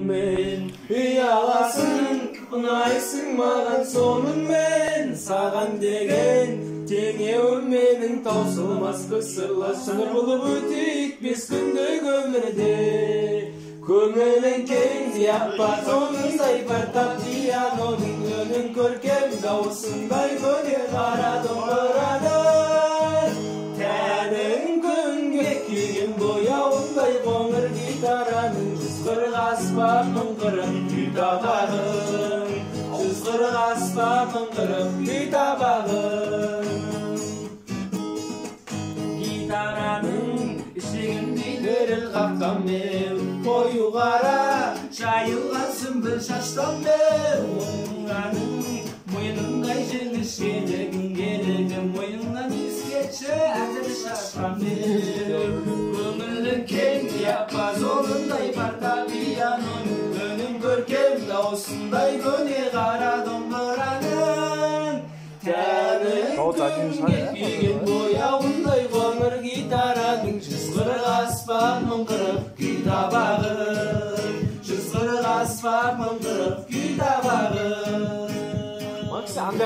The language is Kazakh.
men. Uyalasın, unaysın mağan sonun men. Sağan degen, tengewim menin tausılmaz kısırlar. Sınır bulup öteyik biz günde gömürde. Köngülün keng diapatonunday partap piyanonun önün körkem davusундай көне қарадым бұрадан. Тәнің күнге күйген бояуындай қоңыр гитараның жүз қырық аспап мыңғырып күй табағын. Жүз қырық аспап мыңғырып күй табағын. Gitaranın ішігінде діріл қаққан мен. Қою қара жайылған сүмбіл шаштан мен. Ойынғаның мойнындай жеңішкелігін келігін мойнынан ескетші әділ шашқан мен. Көңілің кең диапазонындай фортепианоның үнін көркем даусындай көне қара домбыраның. Тәнің күнге күйген бояуындай қоңыр гитараның жүз қырық аспап мыңғырып күй табағын. Жүз қырық аспап мыңғырып күй табағын. Sen de